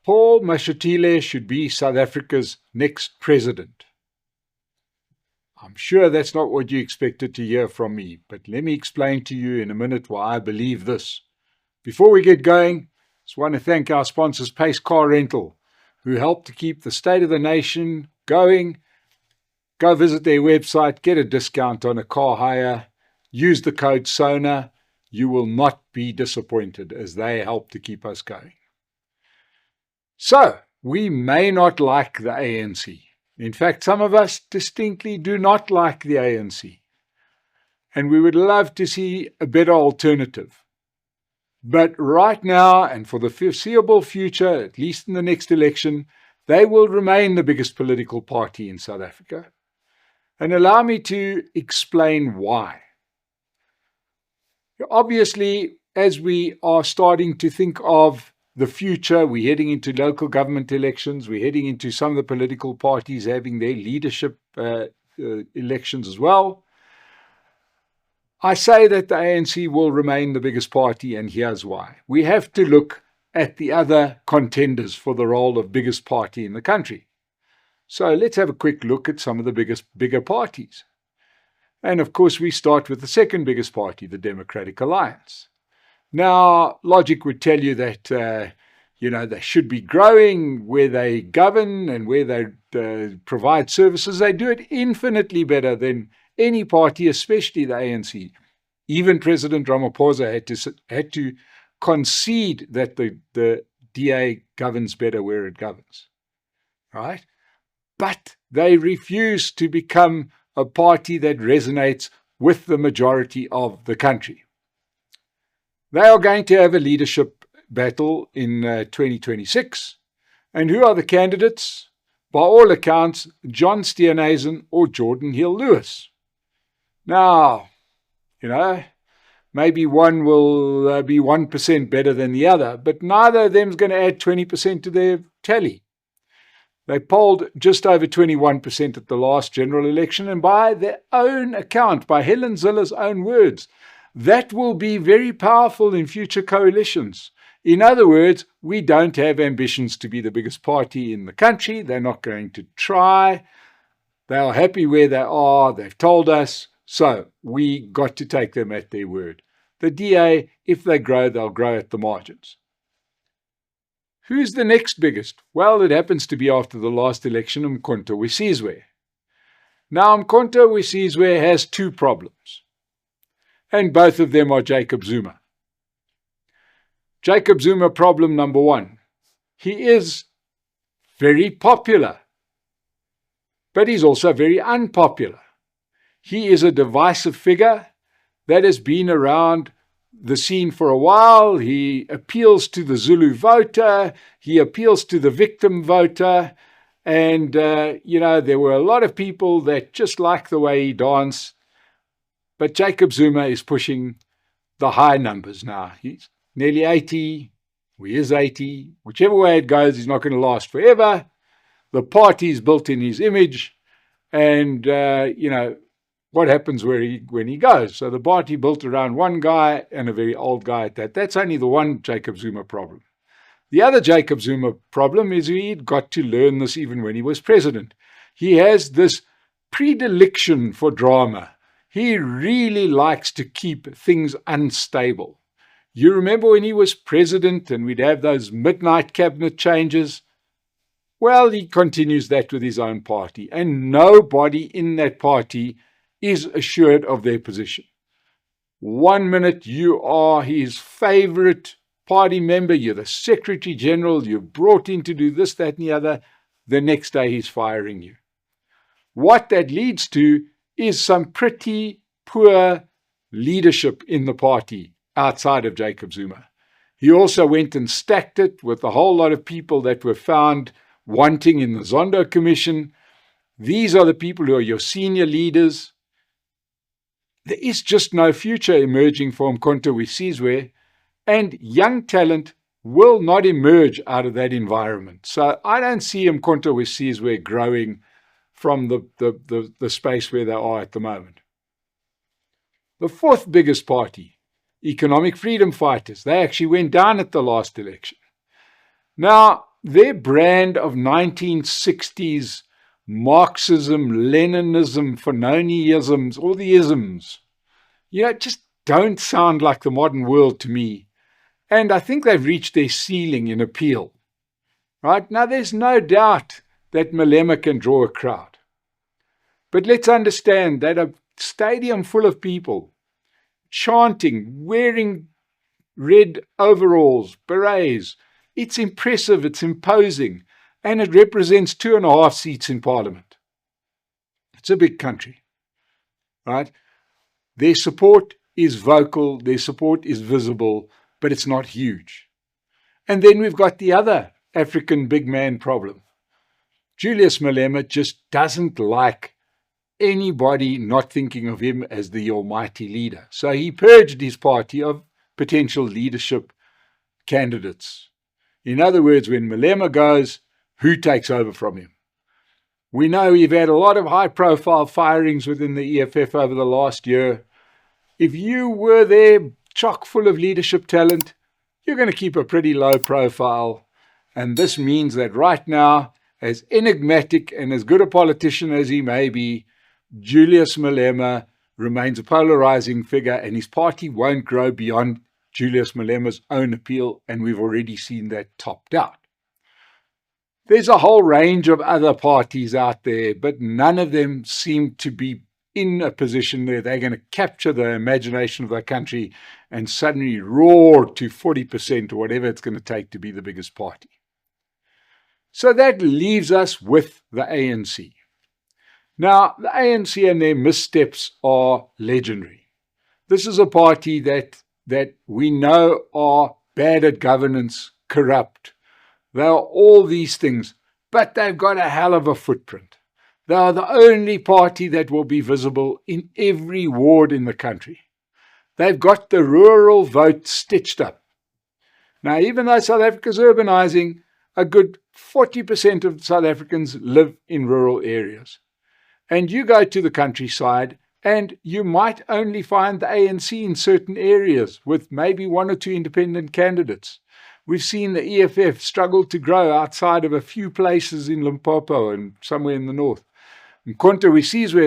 Paul Mashatile should be South Africa's next president. I'm sure that's not what you expected to hear from me, but let me explain to you in a minute why I believe this. Before we get going, I just want to thank our sponsors, Pace Car Rental, who help to keep the state of the nation going. Go visit their website, get a discount on a car hire, use the code SONA. You will not be disappointed as they help to keep us going. So, we may not like the ANC. In fact, some of us distinctly do not like the ANC. And we would love to see a better alternative. But right now, and for the foreseeable future, at least in the next election, they will remain the biggest political party in South Africa. And allow me to explain why. Obviously, as we are starting to think of the future, we're heading into local government elections, we're heading into some of the political parties having their leadership elections as well. I say that the ANC will remain the biggest party, and here's why. We have to look at the other contenders for the role of biggest party in the country. So let's have a quick look at some of the bigger parties. And of course, we start with the second biggest party, the Democratic Alliance. Now, logic would tell you that, they should be growing where they govern and where they provide services. They do it infinitely better than any party, especially the ANC. Even President Ramaphosa had to concede that the DA governs better where it governs, right? But they refuse to become a party that resonates with the majority of the country. They are going to have a leadership battle in 2026. And who are the candidates? By all accounts, John Steenhuisen or Jordan Hill-Lewis. Now, maybe one will be 1% better than the other, but neither of them is going to add 20% to their tally. They polled just over 21% at the last general election, and by their own account, by Helen Zille's own words, that will be very powerful in future coalitions. In other words, we don't have ambitions to be the biggest party in the country. They're not going to try. They are happy where they are. They've told us. So we got to take them at their word. The DA, if they grow, they'll grow at the margins. Who's the next biggest? Well, it happens to be after the last election, Umkhonto we Sizwe. Now, Umkhonto we Sizwe has two problems. And both of them are Jacob Zuma. Jacob Zuma problem number one. He is very popular, but he's also very unpopular. He is a divisive figure that has been around the scene for a while. He appeals to the Zulu voter. He appeals to the victim voter. And, there were a lot of people that just like the way he danced. But Jacob Zuma is pushing the high numbers now. He's nearly 80, or he is 80. Whichever way it goes, he's not going to last forever. The party is built in his image. And, what happens when he goes? So the party built around one guy and a very old guy at that. That's only the one Jacob Zuma problem. The other Jacob Zuma problem is he'd got to learn this even when he was president. He has this predilection for drama. He really likes to keep things unstable. You remember when he was president and we'd have those midnight cabinet changes? Well, he continues that with his own party, and nobody in that party is assured of their position. 1 minute you are his favorite party member, you're the Secretary General, you're brought in to do this, that, and the other. The next day he's firing you. What that leads to is some pretty poor leadership in the party outside of Jacob Zuma. He also went and stacked it with a whole lot of people that were found wanting in the Zondo Commission. These are the people who are your senior leaders. There is just no future emerging for Umkhonto we Sizwe, and young talent will not emerge out of that environment. So I don't see Umkhonto we Sizwe growing from the space where they are at the moment. The fourth biggest party, Economic Freedom Fighters, they actually went down at the last election. Now, their brand of 1960s Marxism, Leninism, Fanoniisms, all the isms, just don't sound like the modern world to me. And I think they've reached their ceiling in appeal. Right? Now, there's no doubt that Malema can draw a crowd. But let's understand that a stadium full of people chanting, wearing red overalls, berets, it's impressive, it's imposing, and it represents 2.5 seats in Parliament. It's a big country, right? Their support is vocal, their support is visible, but it's not huge. And then we've got the other African big man problem. Julius Malema just doesn't like anybody not thinking of him as the almighty leader. So he purged his party of potential leadership candidates. In other words, when Malema goes, who takes over from him? We know we've had a lot of high-profile firings within the EFF over the last year. If you were there chock full of leadership talent, you're going to keep a pretty low profile. And this means that right now, as enigmatic and as good a politician as he may be, Julius Malema remains a polarizing figure, and his party won't grow beyond Julius Malema's own appeal, and we've already seen that topped out. There's a whole range of other parties out there, but none of them seem to be in a position where they're going to capture the imagination of the country and suddenly roar to 40% or whatever it's going to take to be the biggest party. So that leaves us with the ANC. Now, the ANC and their missteps are legendary. This is a party that we know are bad at governance, corrupt. They are all these things, but they've got a hell of a footprint. They are the only party that will be visible in every ward in the country. They've got the rural vote stitched up. Now, even though South Africa's urbanizing, a good 40% of South Africans live in rural areas. And you go to the countryside and you might only find the ANC in certain areas with maybe 1 or 2 independent candidates. We've seen the EFF struggle to grow outside of a few places in Limpopo and somewhere in the north. Mkhonto Wesizwe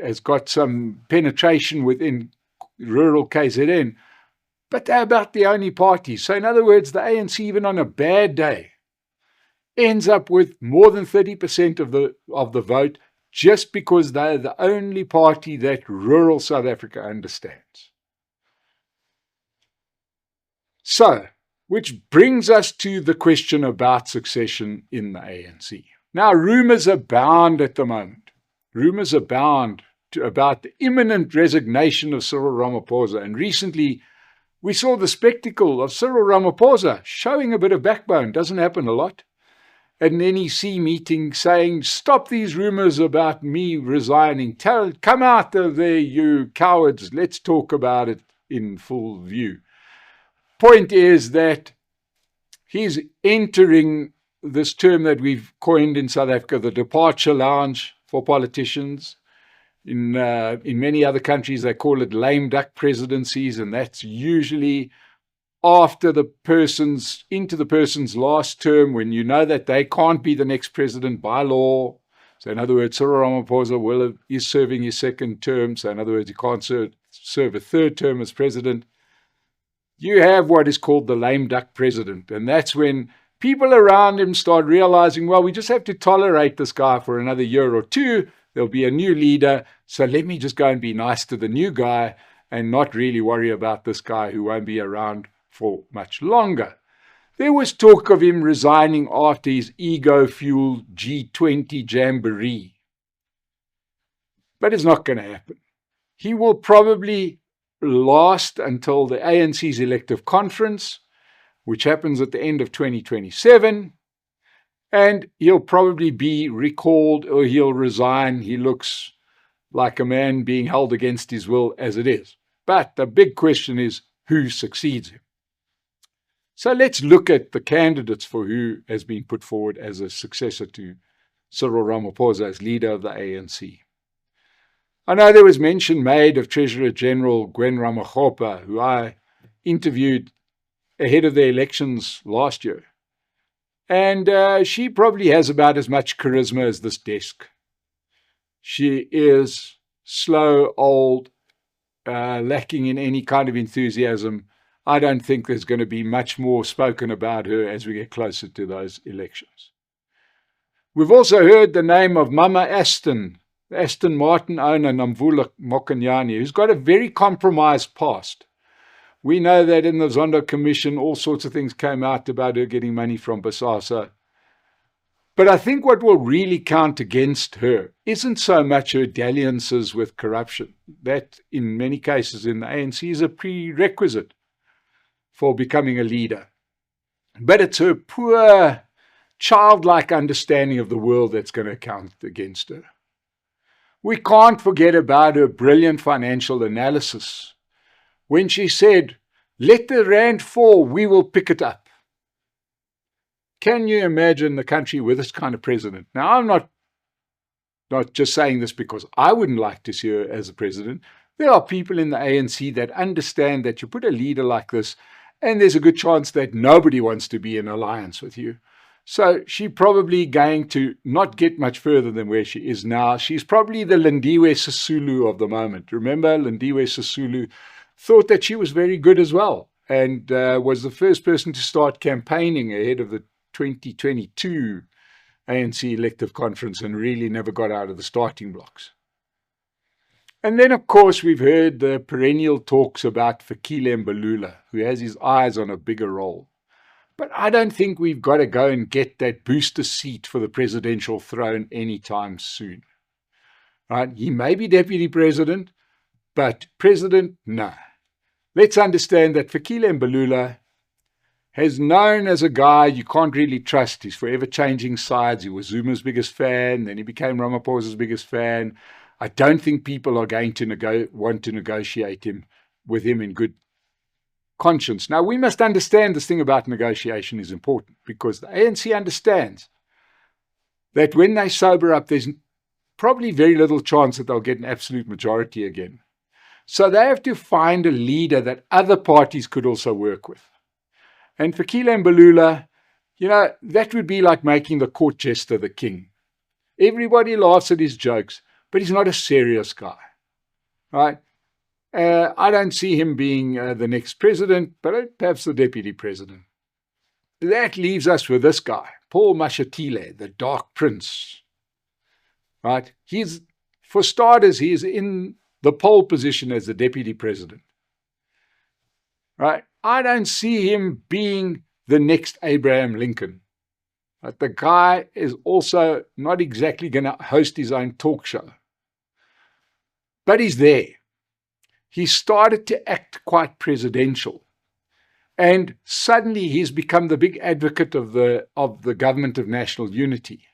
has got some penetration within rural KZN, but they're about the only party. So in other words, the ANC, even on a bad day, ends up with more than 30% of the vote just because they're the only party that rural South Africa understands. So, which brings us to the question about succession in the ANC. Now, rumours abound at the moment. Rumours abound about the imminent resignation of Cyril Ramaphosa. And recently, we saw the spectacle of Cyril Ramaphosa showing a bit of backbone. Doesn't happen a lot. At an NEC meeting saying, stop these rumours about me resigning. Come out of there, you cowards. Let's talk about it in full view. Point is that he's entering this term that we've coined in South Africa, the departure lounge for politicians. In many other countries, they call it lame duck presidencies, and that's usually after into the person's last term, when you know that they can't be the next president by law. So in other words, Cyril Ramaphosa is serving his 2nd term. So in other words, he can't serve a 3rd term as president. You have what is called the lame duck president. And that's when people around him start realizing, well, we just have to tolerate this guy for another year or 2. There'll be a new leader. So let me just go and be nice to the new guy and not really worry about this guy who won't be around for much longer. There was talk of him resigning after his ego-fueled G20 jamboree. But it's not going to happen. He will probably last until the ANC's elective conference, which happens at the end of 2027, and he'll probably be recalled or he'll resign. He looks like a man being held against his will as it is. But the big question is, who succeeds him? So let's look at the candidates for who has been put forward as a successor to Cyril Ramaphosa as leader of the ANC. I know there was mention made of Treasurer General Gwen Ramakgopa, who I interviewed ahead of the elections last year. And she probably has about as much charisma as this desk. She is slow, old, lacking in any kind of enthusiasm. I don't think there's going to be much more spoken about her as we get closer to those elections. We've also heard the name of Mama Aston Martin owner Namvula Mokonyane, who's got a very compromised past. We know that in the Zondo Commission, all sorts of things came out about her getting money from Bosasa. But I think what will really count against her isn't so much her dalliances with corruption. That, in many cases in the ANC, is a prerequisite for becoming a leader. But it's her poor, childlike understanding of the world that's going to count against her. We can't forget about her brilliant financial analysis when she said, "Let the rand fall, we will pick it up." Can you imagine the country with this kind of president? Now, I'm not just saying this because I wouldn't like to see her as a president. There are people in the ANC that understand that you put a leader like this, and there's a good chance that nobody wants to be in alliance with you. So she's probably going to not get much further than where she is now. She's probably the Lindiwe Sisulu of the moment. Remember, Lindiwe Sisulu thought that she was very good as well, and was the first person to start campaigning ahead of the 2022 ANC elective conference and really never got out of the starting blocks. And then, of course, we've heard the perennial talks about Fikile Mbalula, who has his eyes on a bigger role. But I don't think we've got to go and get that booster seat for the presidential throne anytime soon. Right? He may be deputy president, but president, no. Let's understand that Fikile Mbalula has known as a guy you can't really trust. He's forever changing sides. He was Zuma's biggest fan, then he became Ramaphosa's biggest fan. I don't think people are going to want to negotiate with him in good conscience. Now, we must understand this thing about negotiation is important, because the ANC understands that when they sober up, there's probably very little chance that they'll get an absolute majority again. So they have to find a leader that other parties could also work with. And Fikile Mbalula, that would be like making the court jester the king. Everybody laughs at his jokes, but he's not a serious guy, right? I don't see him being the next president, but perhaps the deputy president. That leaves us with this guy, Paul Mashatile, the Dark Prince, right? For starters, he is in the pole position as the deputy president, right? I don't see him being the next Abraham Lincoln. But the guy is also not exactly going to host his own talk show. But he's there. He started to act quite presidential. And suddenly he's become the big advocate of the government of national unity.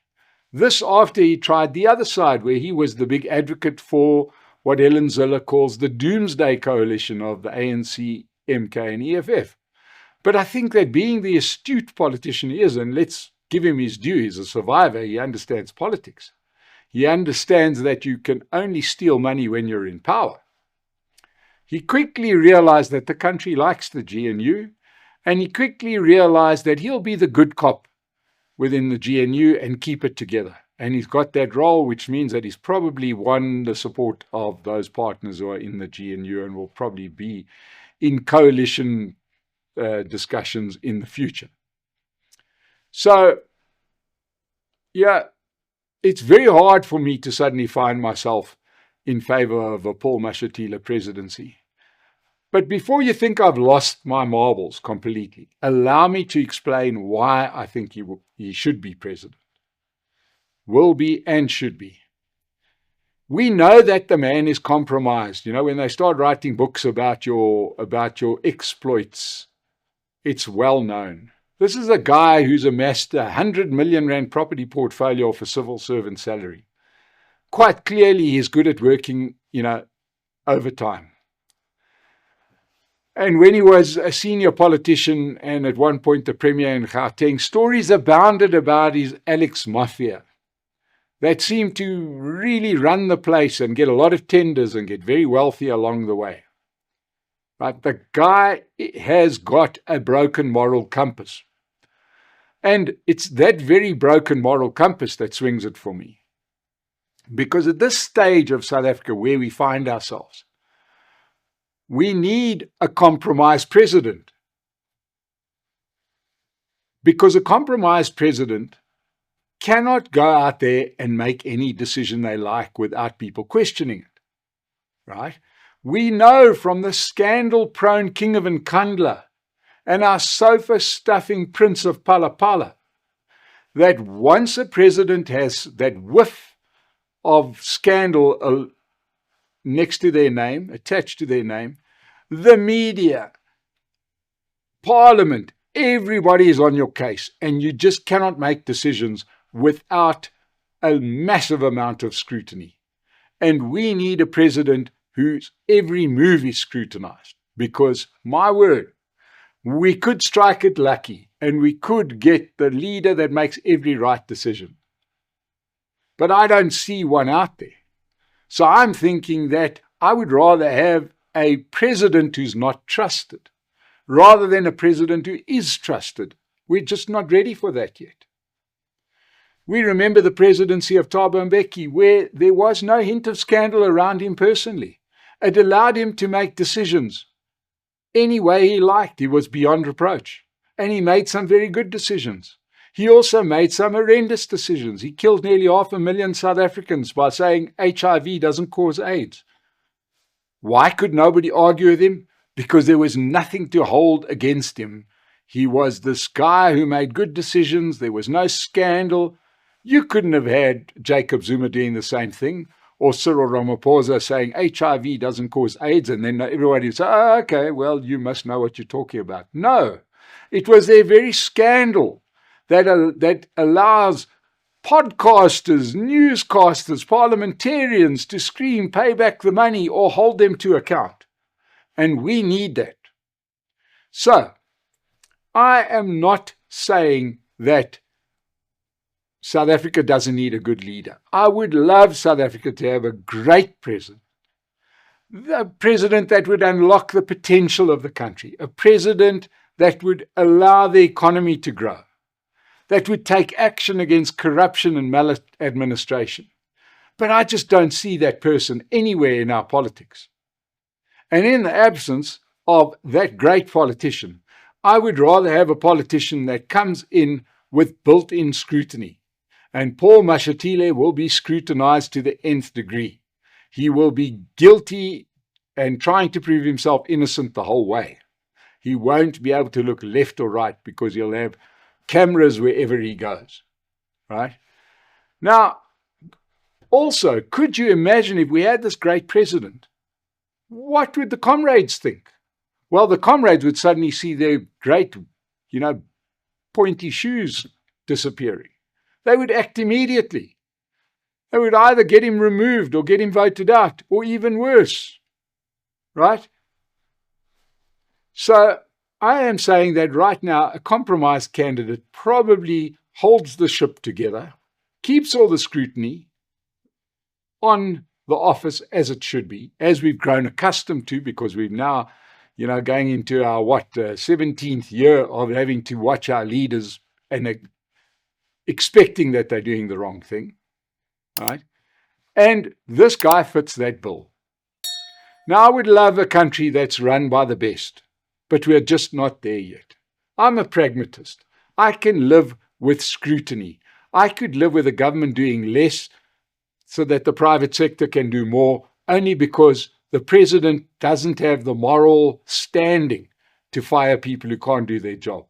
This after he tried the other side, where he was the big advocate for what Helen Zille calls the doomsday coalition of the ANC, MK, and EFF. But I think that being the astute politician he is, and let's give him his due, he's a survivor, he understands politics. He understands that you can only steal money when you're in power. He quickly realized that the country likes the GNU, and he quickly realized that he'll be the good cop within the GNU and keep it together. And he's got that role, which means that he's probably won the support of those partners who are in the GNU and will probably be in coalition discussions in the future. So, yeah, it's very hard for me to suddenly find myself in favor of a Paul Mashatile presidency. But before you think I've lost my marbles completely, allow me to explain why I think he should be president. Will be and should be. We know that the man is compromised. When they start writing books about your exploits, it's well known. This is a guy who's amassed a 100 million rand property portfolio for civil servant salary. Quite clearly, he's good at working, overtime. And when he was a senior politician and at one point the premier in Gauteng, stories abounded about his Alex Mafia that seemed to really run the place and get a lot of tenders and get very wealthy along the way. But the guy has got a broken moral compass. And it's that very broken moral compass that swings it for me. Because at this stage of South Africa where we find ourselves, we need a compromised president. Because a compromised president cannot go out there and make any decision they like without people questioning it, right? We know from the scandal-prone King of Nkandla and our sofa-stuffing Prince of Palapala that once a president has that whiff of scandal next to their name, attached to their name, the media, Parliament, everybody is on your case, and you just cannot make decisions without a massive amount of scrutiny. And we need a president whose every move is scrutinized, because, my word, we could strike it lucky and we could get the leader that makes every right decision. But I don't see one out there. So I'm thinking that I would rather have a president who's not trusted rather than a president who is trusted. We're just not ready for that yet. We remember the presidency of Thabo Mbeki, where there was no hint of scandal around him personally. It allowed him to make decisions any way he liked. He was beyond reproach. And he made some very good decisions. He also made some horrendous decisions. He killed nearly 500,000 South Africans by saying HIV doesn't cause AIDS. Why could nobody argue with him? Because there was nothing to hold against him. He was this guy who made good decisions. There was no scandal. You couldn't have had Jacob Zuma doing the same thing, or Cyril Ramaphosa saying HIV doesn't cause AIDS, and then everybody would say, oh, okay, well, you must know what you're talking about. No, it was their very scandal that allows podcasters, newscasters, parliamentarians to scream, pay back the money or hold them to account. And we need that. So, I am not saying that South Africa doesn't need a good leader. I would love South Africa to have a great president. The president that would unlock the potential of the country. A president that would allow the economy to grow. That would take action against corruption and maladministration. But I just don't see that person anywhere in our politics. And in the absence of that great politician, I would rather have a politician that comes in with built-in scrutiny. And Paul Mashatile will be scrutinized to the nth degree. He will be guilty and trying to prove himself innocent the whole way. He won't be able to look left or right because he'll have cameras wherever he goes, right? Now, also, could you imagine if we had this great president, what would the comrades think? Well, the comrades would suddenly see their great, pointy shoes disappearing. They would act immediately. They would either get him removed or get him voted out, or even worse, right? So I am saying that right now, a compromised candidate probably holds the ship together, keeps all the scrutiny on the office as it should be, as we've grown accustomed to, because we've now, going into our, 17th year of having to watch our leaders and expecting that they're doing the wrong thing, right? And this guy fits that bill. Now, I would love a country that's run by the best, but we're just not there yet. I'm a pragmatist. I can live with scrutiny. I could live with the government doing less so that the private sector can do more, only because the president doesn't have the moral standing to fire people who can't do their job.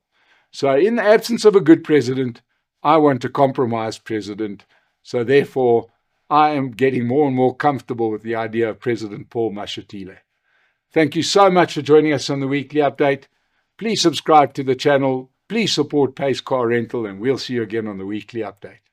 So in the absence of a good president, I want a compromised president. So therefore, I am getting more and more comfortable with the idea of President Paul Mashatile. Thank you so much for joining us on the Weekly Update. Please subscribe to the channel. Please support Pace Car Rental, and we'll see you again on the Weekly Update.